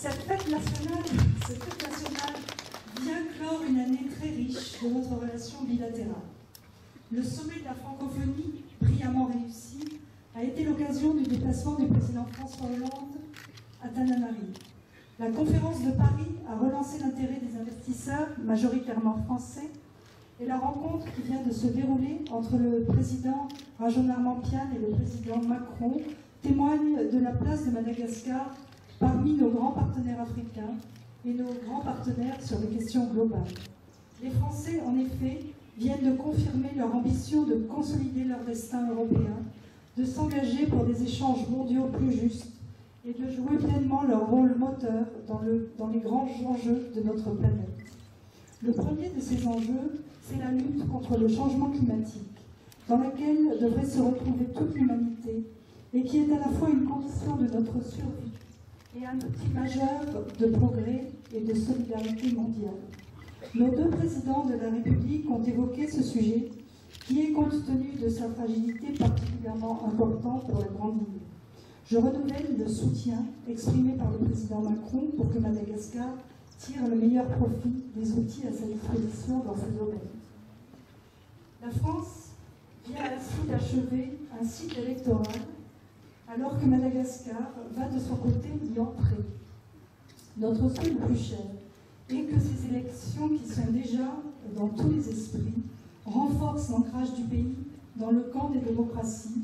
Cette fête nationale vient clore une année très riche de notre relation bilatérale. Le sommet de la francophonie, brillamment réussi, a été l'occasion du déplacement du président François Hollande à Tananarive. La conférence de Paris a relancé l'intérêt des investisseurs, majoritairement français, et la rencontre qui vient de se dérouler entre le président Rajoelinarimampianina et le président Macron témoigne de la place de Madagascar parmi nos grands partenaires africains et nos grands partenaires sur les questions globales. Les Français, en effet, viennent de confirmer leur ambition de consolider leur destin européen, de s'engager pour des échanges mondiaux plus justes et de jouer pleinement leur rôle moteur dans les grands enjeux de notre planète. Le premier de ces enjeux, c'est la lutte contre le changement climatique, dans laquelle devrait se retrouver toute l'humanité et qui est à la fois une condition de notre survie et un outil majeur de progrès et de solidarité mondiale. Nos deux présidents de la République ont évoqué ce sujet qui est, compte tenu de sa fragilité, particulièrement important pour la grande île. Je renouvelle le soutien exprimé par le président Macron pour que Madagascar tire le meilleur profit des outils à sa disposition dans ce domaine. La France vient ainsi d'achever un cycle électoral alors que Madagascar va de son côté y entrer. Notre souhait le plus cher est que ces élections, qui sont déjà dans tous les esprits, renforcent l'ancrage du pays dans le camp des démocraties,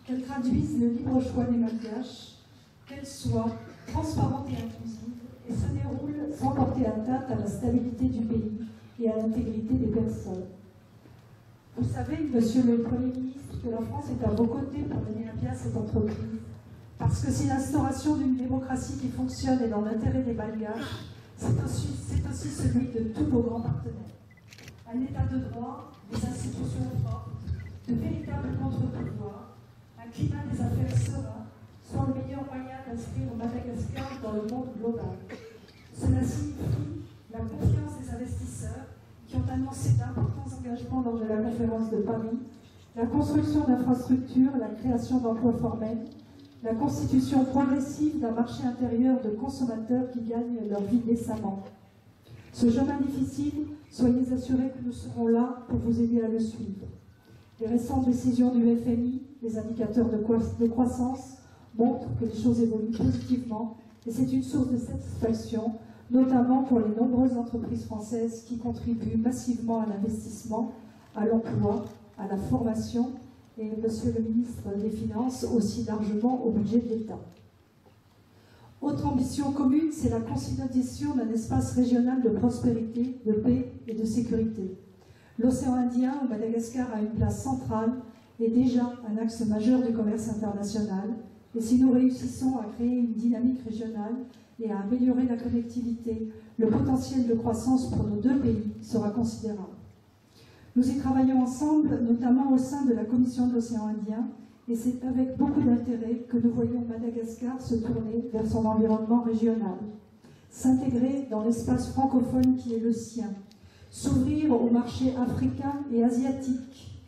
qu'elles traduisent le libre choix des Malgaches, qu'elles soient transparentes et inclusives et se déroulent sans porter atteinte à la stabilité du pays et à l'intégrité des personnes. Vous savez, Monsieur le Premier ministre, que la France est à vos côtés pour mener à bien cette entreprise, parce que si l'instauration d'une démocratie qui fonctionne est dans l'intérêt des Malgaches, c'est aussi celui de tous vos grands partenaires. Un état de droit, des institutions fortes, de véritables contre-pouvoirs, un climat des affaires serein sont le meilleur moyen d'inscrire Madagascar dans le monde global. Cela signifie la confiance des investisseurs qui ont annoncé d'importants engagements lors de la conférence de Paris, la construction d'infrastructures, la création d'emplois formels, la constitution progressive d'un marché intérieur de consommateurs qui gagnent leur vie décemment. Ce chemin difficile, soyez assurés que nous serons là pour vous aider à le suivre. Les récentes décisions du FMI, les indicateurs de croissance, montrent que les choses évoluent positivement et c'est une source de satisfaction, notamment pour les nombreuses entreprises françaises qui contribuent massivement à l'investissement, à l'emploi, à la formation et, Monsieur le ministre des Finances, aussi largement au budget de l'État. Autre ambition commune, c'est la consolidation d'un espace régional de prospérité, de paix et de sécurité. L'océan Indien, où Madagascar a une place centrale, est déjà un axe majeur du commerce international, et si nous réussissons à créer une dynamique régionale et à améliorer la connectivité, le potentiel de croissance pour nos deux pays sera considérable. Nous y travaillons ensemble, notamment au sein de la Commission de l'océan Indien, et c'est avec beaucoup d'intérêt que nous voyons Madagascar se tourner vers son environnement régional, s'intégrer dans l'espace francophone qui est le sien, s'ouvrir au marché africain et asiatique,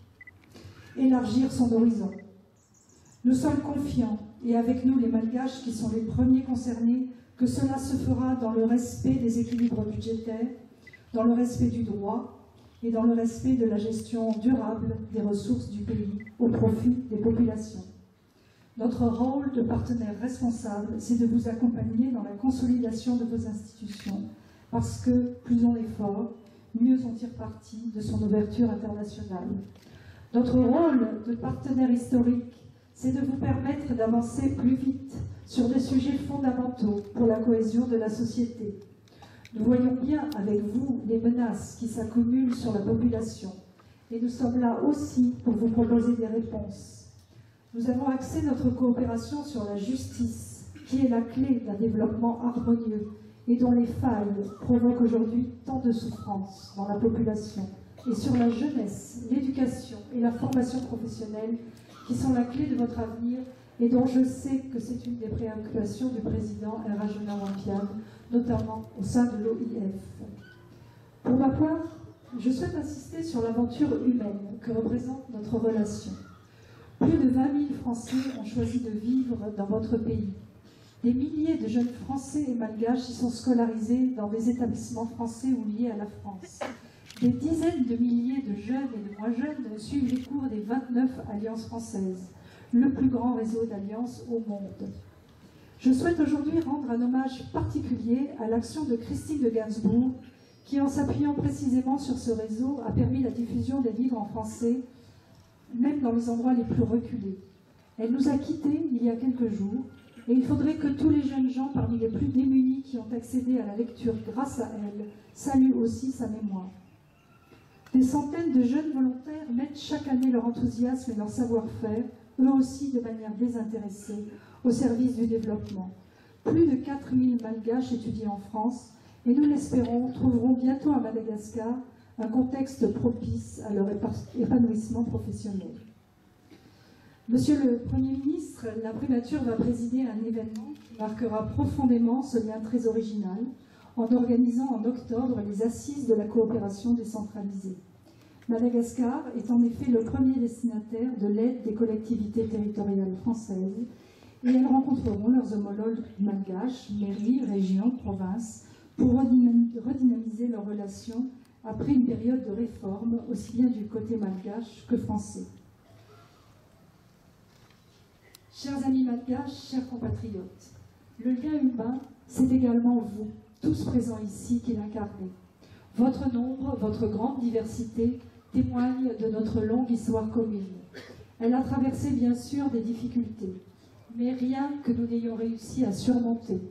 élargir son horizon. Nous sommes confiants, et avec nous les Malgaches qui sont les premiers concernés, que cela se fera dans le respect des équilibres budgétaires, dans le respect du droit et dans le respect de la gestion durable des ressources du pays au profit des populations. Notre rôle de partenaire responsable, c'est de vous accompagner dans la consolidation de vos institutions, parce que plus on est fort, mieux on tire parti de son ouverture internationale. Notre rôle de partenaire historique, c'est de vous permettre d'avancer plus vite sur des sujets fondamentaux pour la cohésion de la société. Nous voyons bien avec vous les menaces qui s'accumulent sur la population et nous sommes là aussi pour vous proposer des réponses. Nous avons axé notre coopération sur la justice, qui est la clé d'un développement harmonieux et dont les failles provoquent aujourd'hui tant de souffrances dans la population, et sur la jeunesse, l'éducation et la formation professionnelle qui sont la clé de votre avenir et dont je sais que c'est une des préoccupations du président Rajoelinarimampianina, notamment au sein de l'OIF. Pour ma part, je souhaite insister sur l'aventure humaine que représente notre relation. Plus de 20 000 Français ont choisi de vivre dans votre pays. Des milliers de jeunes Français et Malgaches y sont scolarisés dans des établissements français ou liés à la France. Des dizaines de milliers de jeunes et de moins jeunes suivent les cours des 29 Alliances françaises, le plus grand réseau d'alliances au monde. Je souhaite aujourd'hui rendre un hommage particulier à l'action de Christine de Gainsbourg, qui, en s'appuyant précisément sur ce réseau, a permis la diffusion des livres en français, même dans les endroits les plus reculés. Elle nous a quittés il y a quelques jours, et il faudrait que tous les jeunes gens parmi les plus démunis qui ont accédé à la lecture grâce à elle saluent aussi sa mémoire. Des centaines de jeunes volontaires mettent chaque année leur enthousiasme et leur savoir-faire, eux aussi de manière désintéressée, au service du développement. Plus de 4000 Malgaches étudient en France, et nous l'espérons, trouveront bientôt à Madagascar un contexte propice à leur épanouissement professionnel. Monsieur le Premier ministre, la primature va présider un événement qui marquera profondément ce lien très original en organisant en octobre les assises de la coopération décentralisée. Madagascar est en effet le premier destinataire de l'aide des collectivités territoriales françaises et elles rencontreront leurs homologues malgaches, mairies, régions, provinces, pour redynamiser leurs relations après une période de réforme aussi bien du côté malgache que français. Chers amis malgaches, chers compatriotes, le lien humain, c'est également vous, tous présents ici, qui l'incarnez. Votre nombre, votre grande diversité témoignent de notre longue histoire commune. Elle a traversé bien sûr des difficultés, mais rien que nous n'ayons réussi à surmonter.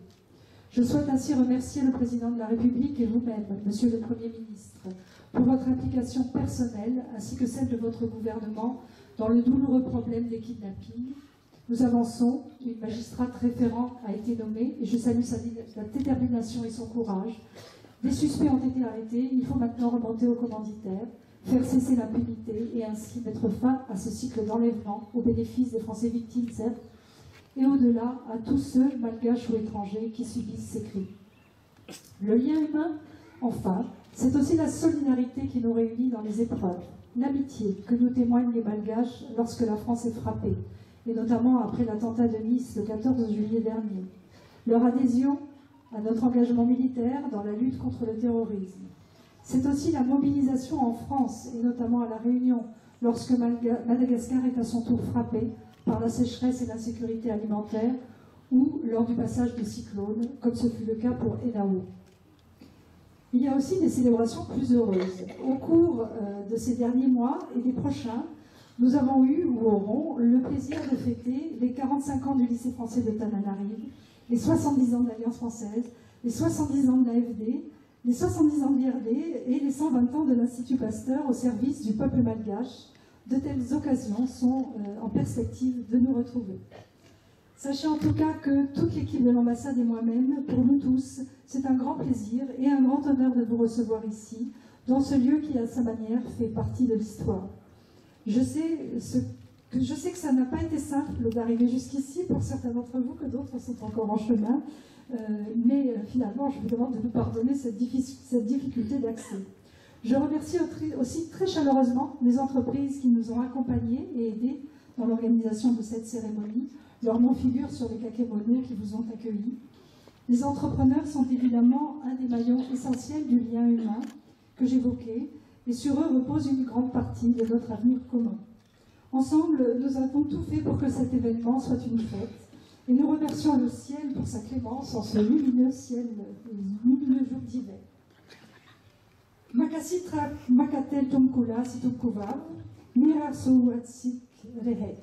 Je souhaite ainsi remercier le Président de la République et vous-même, Monsieur le Premier ministre, pour votre implication personnelle ainsi que celle de votre gouvernement dans le douloureux problème des kidnappings. Nous avançons, une magistrate référente a été nommée et je salue sa détermination et son courage. Des suspects ont été arrêtés, il faut maintenant remonter au commanditaire, faire cesser l'impunité et ainsi mettre fin à ce cycle d'enlèvement au bénéfice des Français victimes, certes, et au-delà à tous ceux, malgaches ou étrangers, qui subissent ces crimes. Le lien humain, enfin, c'est aussi la solidarité qui nous réunit dans les épreuves, l'amitié que nous témoignent les malgaches lorsque la France est frappée, et notamment après l'attentat de Nice le 14 juillet dernier. Leur adhésion à notre engagement militaire dans la lutte contre le terrorisme. C'est aussi la mobilisation en France, et notamment à La Réunion, lorsque Madagascar est à son tour frappé par la sécheresse et l'insécurité alimentaire, ou lors du passage de cyclones, comme ce fut le cas pour Enao. Il y a aussi des célébrations plus heureuses. Au cours de ces derniers mois et des prochains, nous avons eu ou aurons le plaisir de fêter les 45 ans du lycée français de Tananarive, les 70 ans de l'Alliance française, les 70 ans de l'AFD, les 70 ans de l'IRD et les 120 ans de l'Institut Pasteur au service du peuple malgache. De telles occasions sont en perspective de nous retrouver. Sachez en tout cas que toute l'équipe de l'ambassade et moi-même, pour nous tous, c'est un grand plaisir et un grand honneur de vous recevoir ici, dans ce lieu qui, à sa manière, fait partie de l'histoire. Je sais que ça n'a pas été simple d'arriver jusqu'ici pour certains d'entre vous, que d'autres sont encore en chemin, mais finalement, je vous demande de nous pardonner cette difficulté d'accès. Je remercie aussi très chaleureusement les entreprises qui nous ont accompagnés et aidés dans l'organisation de cette cérémonie. Leurs noms figurent sur les kakémonos qui vous ont accueillis. Les entrepreneurs sont évidemment un des maillons essentiels du lien humain que j'évoquais, et sur eux repose une grande partie de notre avenir commun. Ensemble, nous avons tout fait pour que cet événement soit une fête, et nous remercions le ciel pour sa clémence en ce lumineux jour d'hiver. Makasitra makatel tumkula situmkuvav, mirar souatsik rehet.